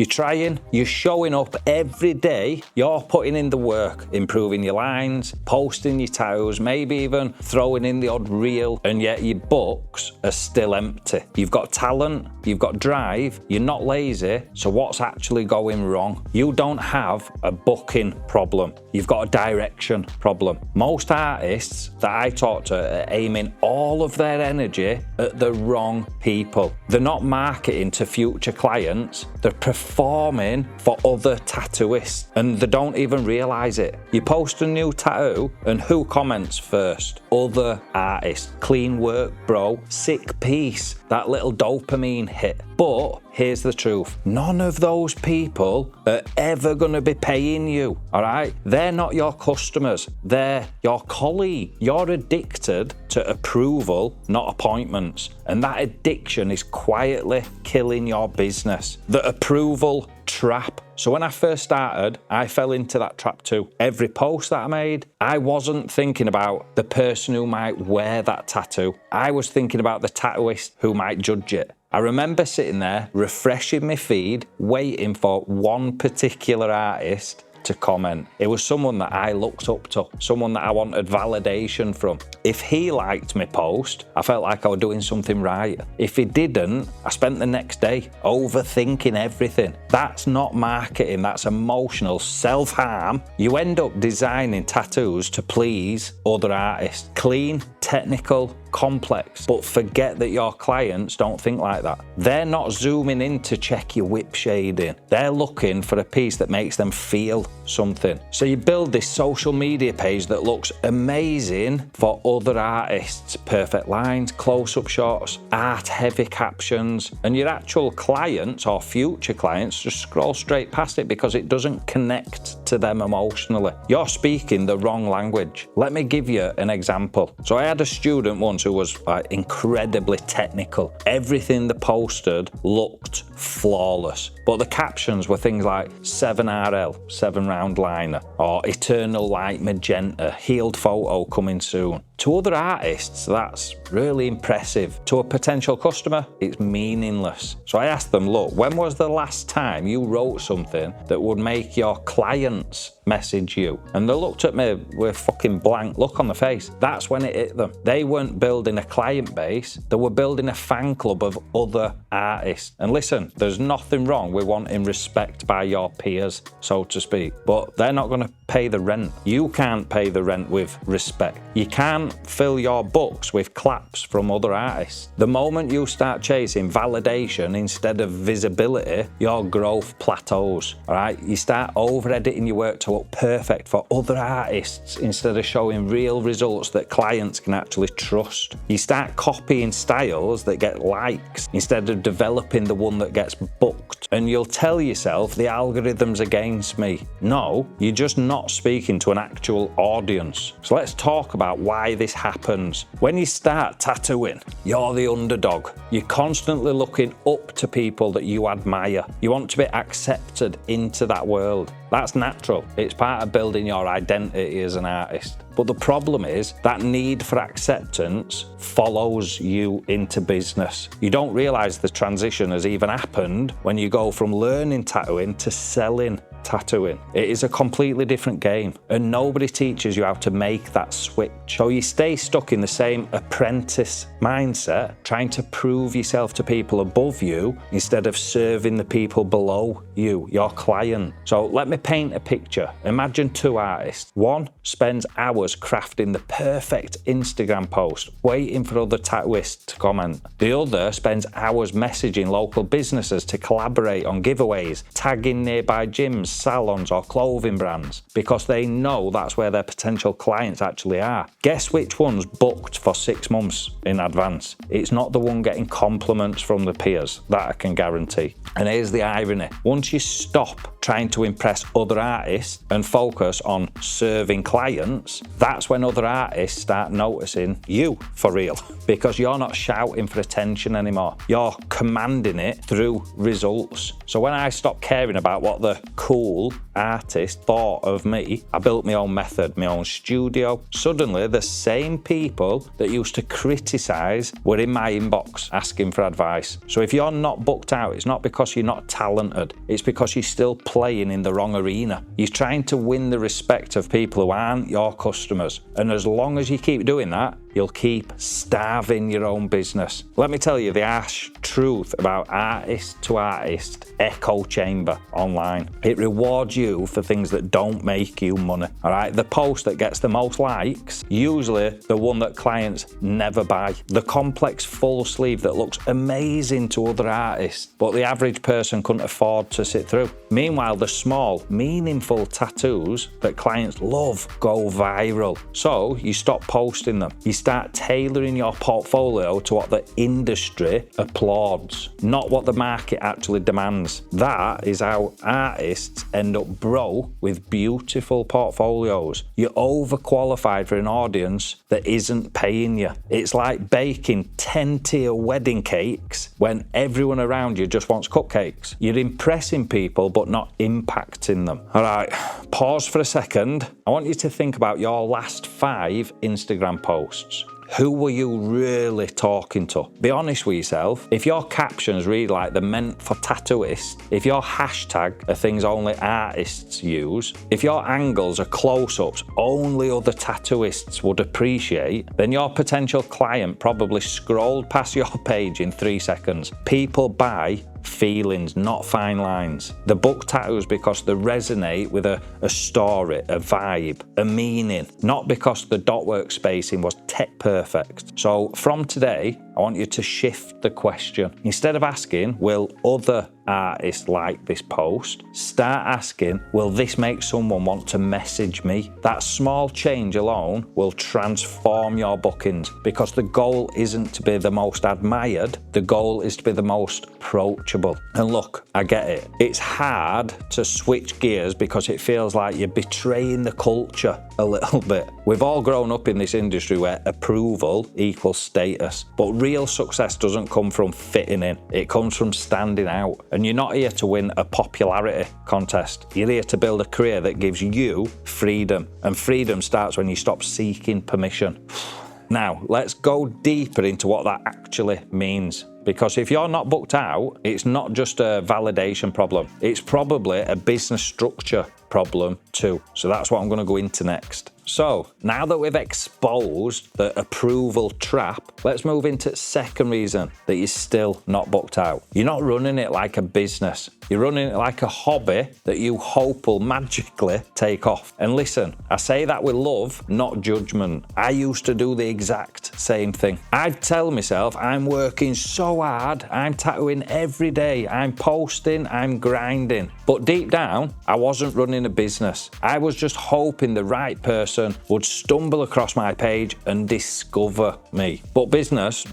You're trying, you're showing up every day, you're putting in the work, improving your lines, posting your tattoos, maybe even throwing in the odd reel, and yet your books are still empty. You've got talent, you've got drive, you're not lazy, so what's actually going wrong? You don't have a booking problem, you've got a direction problem. Most artists that I talk to are aiming all of their energy at the wrong people. They're not marketing to future clients, they're performing for other tattooists, and they don't even realise it. You post a new tattoo, and who comments first? Other artists. Clean work, bro. Sick piece. That little dopamine hit. But here's the truth. None of those people are ever going to be paying you, all right? They're not your customers. They're your colleague. You're addicted to approval, not appointments. And that addiction is quietly killing your business. The approval trap. So when I first started, I fell into that trap too. Every post that I made, I wasn't thinking about the person who might wear that tattoo. I was thinking about the tattooist who might judge it. I remember sitting there, refreshing my feed, waiting for one particular artist to comment. It was someone that I looked up to, someone that I wanted validation from. If he liked my post, I felt like I was doing something right. If he didn't, I spent the next day overthinking everything. That's not marketing, that's emotional self-harm. You end up designing tattoos to please other artists. Clean, technical, complex, but forget that your clients don't think like that. They're not zooming in to check your whip shading. They're looking for a piece that makes them feel something. So you build this social media page that looks amazing for other artists. Perfect lines, close-up shots, art-heavy captions, and your actual clients or future clients just scroll straight past it because it doesn't connect to them emotionally. You're speaking the wrong language. Let me give you an example. So I had a student once who was incredibly technical. Everything they posted looked flawless, but the captions were things like 7RL, 7 round liner, or eternal light magenta, healed photo coming soon. To other artists, that's really impressive. To a potential customer, it's meaningless. So I asked them, look, when was the last time you wrote something that would make your clients message you? And they looked at me with a fucking blank look on the face. That's when it hit them. They weren't building a client base, they were building a fan club of other artists. And listen, there's nothing wrong with wanting respect by your peers, so to speak, but they're not going to pay the rent. You can't pay the rent with respect. You can't fill your books with claps from other artists. The moment you start chasing validation instead of visibility, your growth plateaus, all right? You start over-editing your work to look perfect for other artists instead of showing real results that clients can actually trust. You start copying styles that get likes instead of developing the one that gets booked. And you'll tell yourself the algorithm's against me. No, you're just not speaking to an actual audience. So let's talk about why this happens. When you start tattooing, you're the underdog. You're constantly looking up to people that you admire. You want to be accepted into that world. That's natural. It's part of building your identity as an artist. But the problem is that need for acceptance follows you into business. You don't realize the transition has even happened when you go from learning tattooing to selling tattooing. It is a completely different game, and nobody teaches you how to make that switch. So you stay stuck in the same apprentice mindset, trying to prove yourself to people above you instead of serving the people below you, your client. So let me paint a picture. Imagine two artists. One spends hours crafting the perfect Instagram post, waiting for other tattooists to comment. The other spends hours messaging local businesses to collaborate on giveaways, tagging nearby gyms, salons or clothing brands, because they know that's where their potential clients actually are. Guess which one's booked for 6 months in advance? It's not the one getting compliments from the peers, that I can guarantee. And here's the irony. Once you stop trying to impress other artists and focus on serving clients, that's when other artists start noticing you for real, because you're not shouting for attention anymore. You're commanding it through results. So when I stopped caring about what the cool cool artist thought of me. I built my own method, my own studio. Suddenly, the same people that used to criticize were in my inbox asking for advice. So if you're not booked out, it's not because you're not talented, it's because you're still playing in the wrong arena. You're trying to win the respect of people who aren't your customers. And as long as you keep doing that, you'll keep starving your own business. Let me tell you the harsh truth about artist to artist echo chamber online. It rewards you for things that don't make you money. All right, the post that gets the most likes, usually the one that clients never buy. The complex full sleeve that looks amazing to other artists, but the average person couldn't afford to sit through. Meanwhile, the small, meaningful tattoos that clients love go viral. So you stop posting them. You start tailoring your portfolio to what the industry applauds, not what the market actually demands. That is how artists end up broke with beautiful portfolios. You're overqualified for an audience that isn't paying you. It's like baking 10-tier wedding cakes when everyone around you just wants cupcakes. You're impressing people but not impacting them. All right, pause for a second. I want you to think about your last 5 Instagram posts. Who were you really talking to? Be honest with yourself. If your captions read like they're meant for tattooists, if your hashtag are things only artists use, if your angles are close-ups only other tattooists would appreciate, then your potential client probably scrolled past your page in 3 seconds. People buy feelings, not fine lines. They book tattoos because they resonate with a story, a vibe, a meaning, not because the dot work spacing was tech perfect. So from today, I want you to shift the question. Instead of asking, will other artists like this post? Start asking, will this make someone want to message me? That small change alone will transform your bookings, because the goal isn't to be the most admired, the goal is to be the most approachable. And look, I get it. It's hard to switch gears because it feels like you're betraying the culture a little bit. We've all grown up in this industry where approval equals status, but real success doesn't come from fitting in, it comes from standing out. And you're not here to win a popularity contest, you're here to build a career that gives you freedom, and freedom starts when you stop seeking permission. Now, let's go deeper into what that actually means. Because if you're not booked out, it's not just a validation problem, it's probably a business structure problem too. So that's what I'm going to go into next. So now that we've exposed the approval trap, let's move into the second reason that you're still not booked out. You're not running it like a business. You're running it like a hobby that you hope will magically take off. And listen, I say that with love, not judgment. I used to do the exact same thing. I'd tell myself, I'm working so hard, I'm tattooing every day, I'm posting, I'm grinding. But deep down, I wasn't running a business. I was just hoping the right person would stumble across my page and discover me. But business,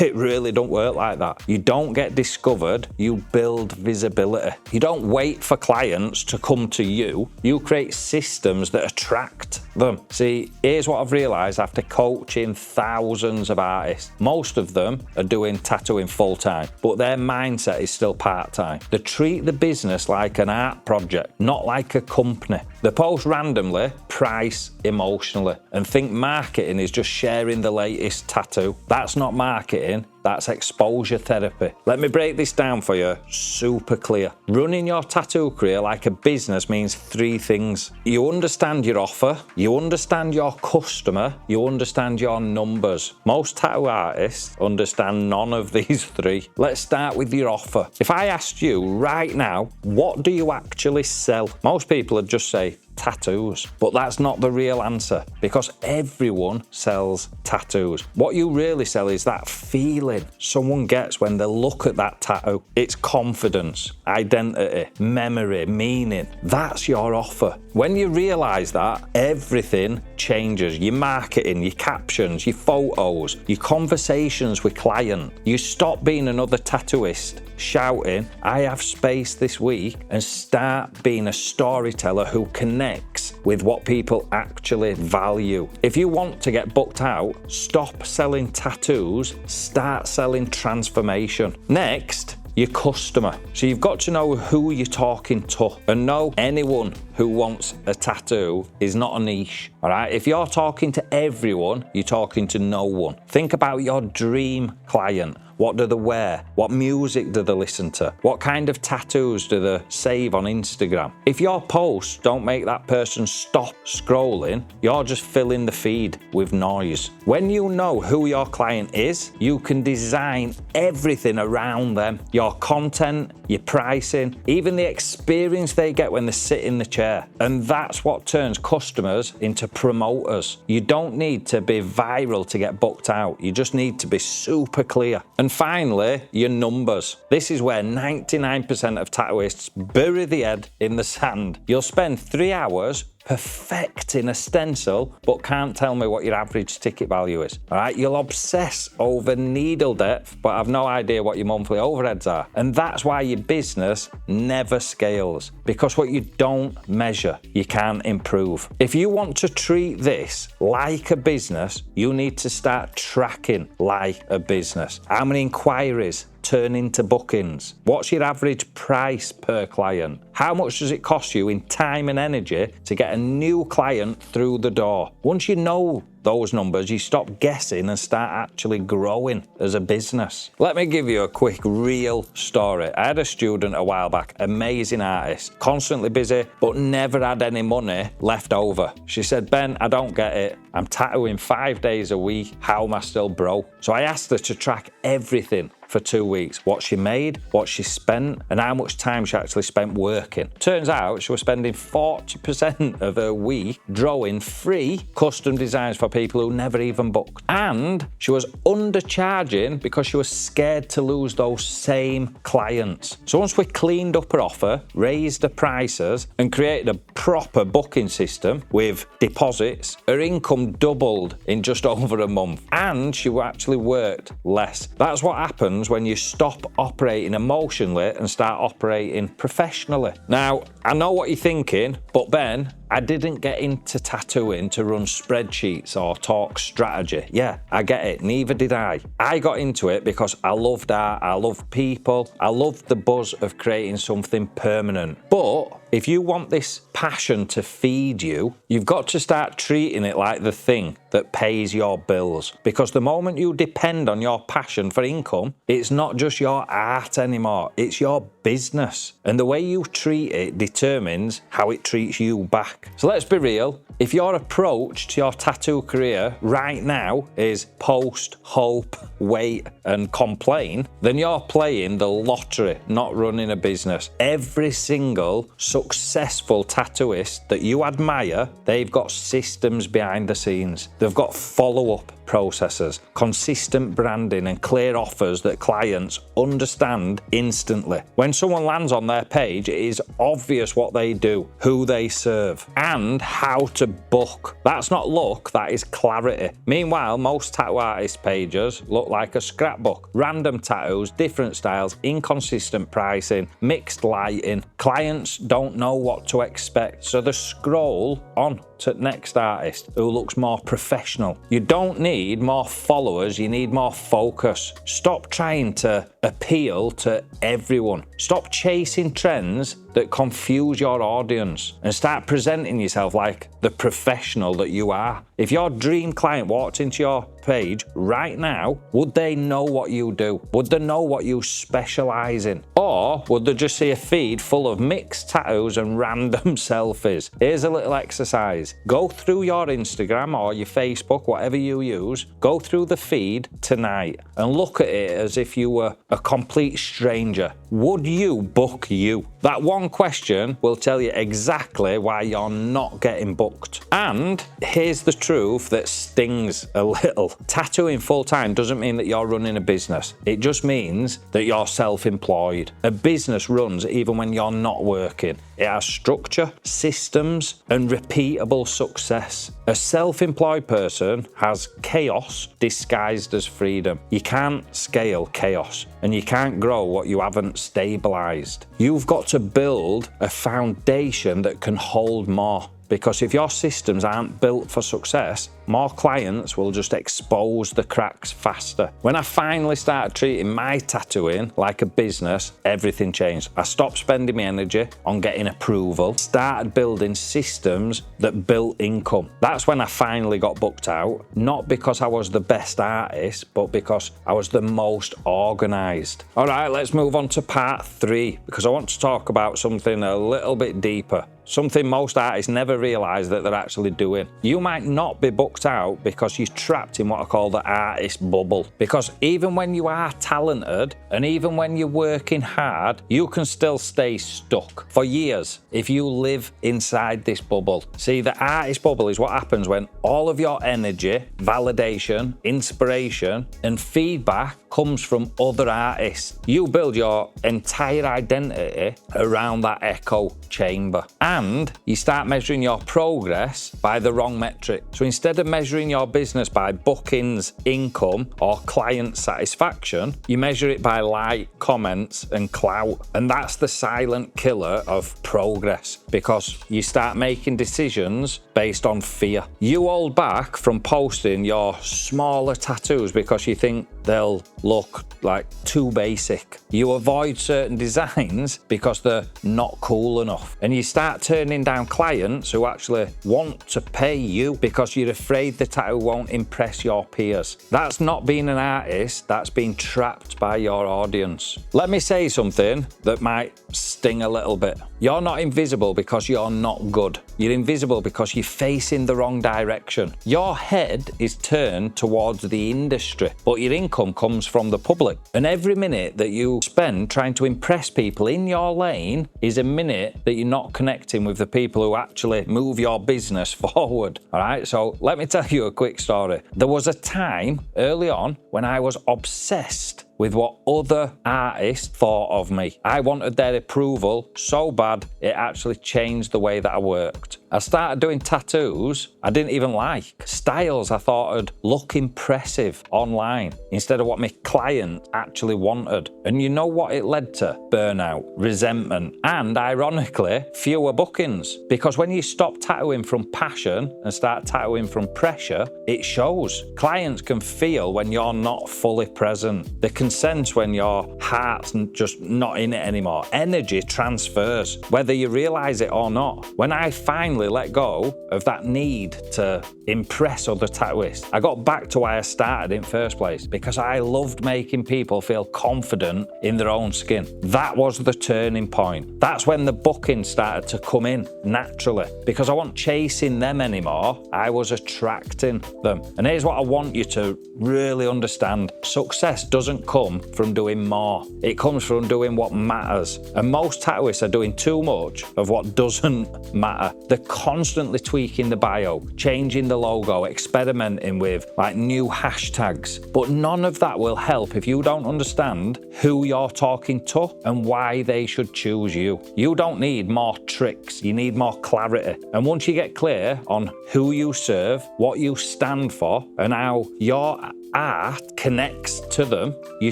it really don't work like that. You don't get discovered, you build visibility. You don't wait for clients to come to you, you create systems that attract them. See, here's what I've realized after coaching thousands of artists. Most of them are doing tattooing full-time, but their mindset is still part-time. They treat the business like an art project, not like a company. They post randomly, price emotionally, and think marketing is just sharing the latest tattoo. That's not marketing, that's exposure therapy. Let me break this down for you super clear. Running your tattoo career like a business means 3 things. You understand your offer, you understand your customer, you understand your numbers. Most tattoo artists understand none of these 3. Let's start with your offer. If I asked you right now, what do you actually sell? Most people would just say, tattoos. But that's not the real answer, because everyone sells tattoos. What you really sell is that feeling someone gets when they look at that tattoo. It's confidence, identity, memory, meaning. That's your offer. When you realize that, everything changes. Your marketing, your captions, your photos, your conversations with clients. You stop being another tattooist shouting, I have space this week, and start being a storyteller who connects with what people actually value. If you want to get booked out, stop selling tattoos, start selling transformation. Next, Your customer. So you've got to know who you're talking to, and know anyone who wants a tattoo is not a niche, all right? If you're talking to everyone, you're talking to no one. Think about your dream client. What do they wear? What music do they listen to? What kind of tattoos do they save on Instagram? If your posts don't make that person stop scrolling, you're just filling the feed with noise. When you know who your client is, you can design everything around them. Your content, your pricing, even the experience they get when they sit in the chair. And that's what turns customers into promoters. You don't need to be viral to get booked out. You just need to be super clear. And finally, your numbers. This is where 99% of tattooists bury the head in the sand. You'll spend 3 hours perfecting a stencil, but can't tell me what your average ticket value is. All right, you'll obsess over needle depth, but have no idea what your monthly overheads are. And that's why your business never scales, because what you don't measure, you can't improve. If you want to treat this like a business, you need to start tracking like a business. How many inquiries turn into bookings? What's your average price per client? How much does it cost you in time and energy to get a new client through the door? Once you know those numbers, you stop guessing and start actually growing as a business. Let me give you a quick real story. I had a student a while back, amazing artist, constantly busy, but never had any money left over. She said, Ben, I don't get it. I'm tattooing 5 days a week. How am I still broke? So I asked her to track everything for 2 weeks. What she made, what she spent, and how much time she actually spent working. Turns out she was spending 40% of her week drawing free custom designs for people who never even booked. And she was undercharging because she was scared to lose those same clients. So once we cleaned up her offer, raised the prices, and created a proper booking system with deposits, her income doubled in just over a month. And she actually worked less. That's what happens when you stop operating emotionally and start operating professionally. Now, I know what you're thinking, but Ben, I didn't get into tattooing to run spreadsheets or talk strategy. Yeah, I get it, neither did I. I got into it because I loved art, I loved people, I loved the buzz of creating something permanent. But if you want this passion to feed you, you've got to start treating it like the thing that pays your bills. Because the moment you depend on your passion for income, it's not just your art anymore, it's your business. And the way you treat it determines how it treats you back. So let's be real, if your approach to your tattoo career right now is post, hope, wait and complain, then you're playing the lottery, not running a business. Every single successful tattooist that you admire, they've got systems behind the scenes. They've got follow-up processes, consistent branding and clear offers that clients understand instantly. When someone lands on their page, it is obvious what they do, who they serve, and how to book. That's not luck, that is clarity. Meanwhile, most tattoo artist pages look like a scrapbook. Random tattoos, different styles, inconsistent pricing, mixed lighting. Clients don't know what to expect, so they scroll on to next artist who looks more professional. You don't need more followers, you need more focus. Stop trying to appeal to everyone. Stop chasing trends that confuse your audience and start presenting yourself like the professional that you are. If your dream client walked into your page right now, would they know what you do? Would they know what you specialize in? Or would they just see a feed full of mixed tattoos and random selfies? Here's a little exercise. Go through your Instagram or your Facebook, whatever you use, go through the feed tonight and look at it as if you were a complete stranger. Would you book you? That one question will tell you exactly why you're not getting booked. And here's the truth that stings a little. Tattooing full-time doesn't mean that you're running a business. It just means that you're self-employed. A business runs even when you're not working. It has structure, systems, and repeatable success. A self-employed person has chaos disguised as freedom. You can't scale chaos, and you can't grow what you haven't stabilized. You've got to build a foundation that can hold more. because if your systems aren't built for success, more clients will just expose the cracks faster. When I finally started treating my tattooing like a business, everything changed. I stopped spending my energy on getting approval, started building systems that built income. That's when I finally got booked out, not because I was the best artist, but because I was the most organized. All right, let's move on to part 3, because I want to talk about something a little bit deeper. Something most artists never realise that they're actually doing. You might not be booked out because you're trapped in what I call the artist bubble. Because even when you are talented and even when you're working hard, you can still stay stuck for years if you live inside this bubble. See, the artist bubble is what happens when all of your energy, validation, inspiration, and feedback comes from other artists. You build your entire identity around that echo chamber. And you start measuring your progress by the wrong metric. So instead of measuring your business by bookings, income, or client satisfaction, you measure it by like, comments, and clout. And that's the silent killer of progress, because you start making decisions based on fear. You hold back from posting your smaller tattoos because you think they'll look like too basic. You avoid certain designs because they're not cool enough. And you start turning down clients who actually want to pay you because you're afraid the tattoo won't impress your peers. That's not being an artist, that's being trapped by your audience. Let me say something that might sting a little bit. You're not invisible because you're not good. You're invisible because you're facing the wrong direction. Your head is turned towards the industry, but your income comes from the public. And every minute that you spend trying to impress people in your lane is a minute that you're not connecting with the people who actually move your business forward. All right, so let me tell you a quick story. There was a time early on when I was obsessed with what other artists thought of me. I wanted their approval so bad it actually changed the way that I worked. I started doing tattoos I didn't even like, styles I thought would look impressive online instead of what my client actually wanted. And you know what it led to? Burnout, resentment, and ironically, fewer bookings. Because when you stop tattooing from passion and start tattooing from pressure, it shows. Clients can feel when you're not fully present. They can sense when your heart's just not in it anymore. Energy transfers, whether you realize it or not. When I finally let go of that need to impress other tattooists, I got back to why I started in first place, because I loved making people feel confident in their own skin. That was the turning point. That's when the bookings started to come in naturally, because I wasn't chasing them anymore, I was attracting them. And here's what I want you to really understand. Success doesn't come from doing more. It comes from doing what matters. And most tattooists are doing too much of what doesn't matter. They're constantly tweaking the bio, changing the logo, experimenting with like new hashtags. But none of that will help if you don't understand who you're talking to and why they should choose you. You don't need more tricks, you need more clarity. And once you get clear on who you serve, what you stand for, and how your art connects to them, you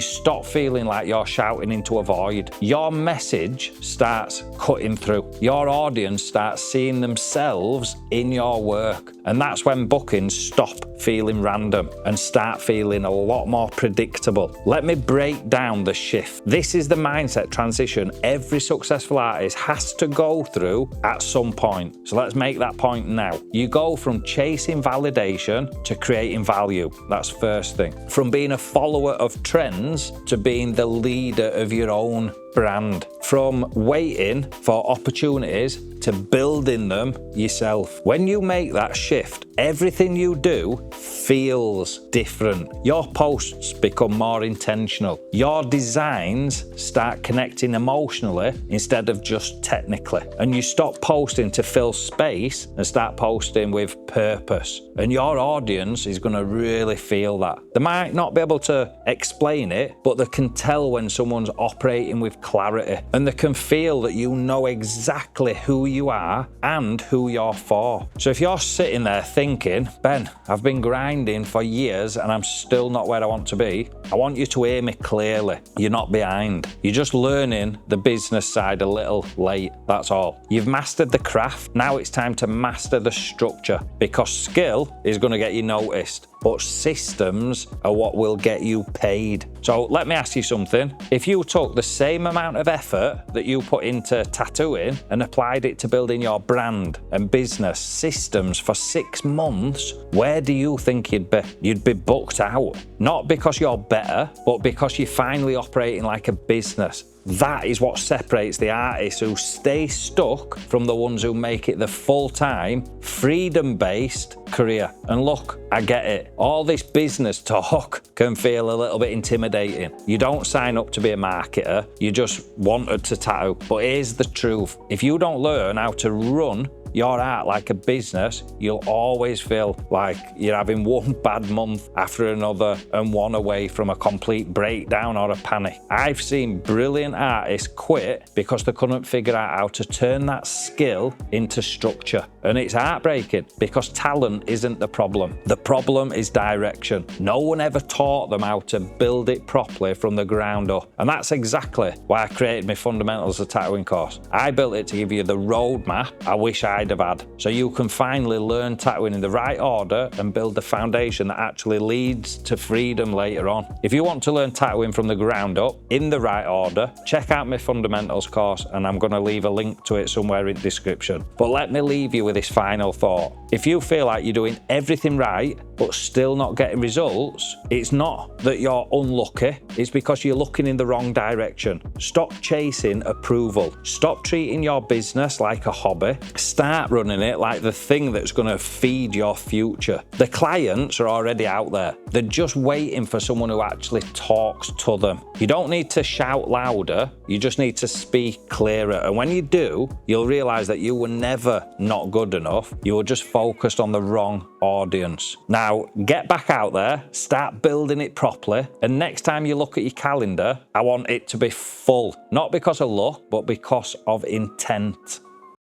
stop feeling like you're shouting into a void. Your message starts cutting through. Your audience starts seeing themselves in your work. And that's when bookings stop feeling random and start feeling a lot more predictable. Let me break down the shift. This is the mindset transition every successful artist has to go through at some point. So let's make that point now. You go from chasing validation to creating value. That's first thing. From being a follower of trends to being the leader of your own brand. From waiting for opportunities to building them yourself. When you make that shift, everything you do feels different. Your posts become more intentional. Your designs start connecting emotionally instead of just technically. And you stop posting to fill space and start posting with purpose. And your audience is going to really feel that. They might not be able to explain it, but they can tell when someone's operating with clarity, and they can feel that you know exactly who you are and who you're for. So if you're sitting there thinking, Ben, I've been grinding for years and I'm still not where I want to be, I want you to hear me clearly. You're not behind. You're just learning the business side a little late, that's all. You've mastered the craft, now it's time to master the structure, because skill is going to get you noticed, but systems are what will get you paid. So let me ask you something. If you took the same amount of effort that you put into tattooing and applied it to building your brand and business systems for 6 months, where do you think you'd be? You'd be booked out. Not because you're better, but because you're finally operating like a business. That is what separates the artists who stay stuck from the ones who make it the full-time, freedom-based career. And look, I get it. All this business talk can feel a little bit intimidating. You don't sign up to be a marketer, you just wanted to tattoo. But here's the truth. If you don't learn how to run your art like a business, you'll always feel like you're having one bad month after another and one away from a complete breakdown or a panic. I've seen brilliant artists quit because they couldn't figure out how to turn that skill into structure. And it's heartbreaking because talent isn't the problem. The problem is direction. No one ever taught them how to build it properly from the ground up. And that's exactly why I created my Fundamentals of Tattooing course. I built it to give you the roadmap I wish I'd have had, so you can finally learn tattooing in the right order and build the foundation that actually leads to freedom later on. If you want to learn tattooing from the ground up in the right order, check out my Fundamentals course, and I'm going to leave a link to it somewhere in the description. But let me leave you with this final thought. If you feel like you're doing everything right but still not getting results, it's not that you're unlucky, it's because you're looking in the wrong direction. Stop chasing approval. Stop treating your business like a hobby. Start running it like the thing that's going to feed your future. The clients are already out there. They're just waiting for someone who actually talks to them. You don't need to shout louder, you just need to speak clearer. And when you do, you'll realize that you were never not good enough. You were just focused on the wrong audience. Now, get back out there, start building it properly, and next time you look at your calendar, I want it to be full. Not because of luck, but because of intent.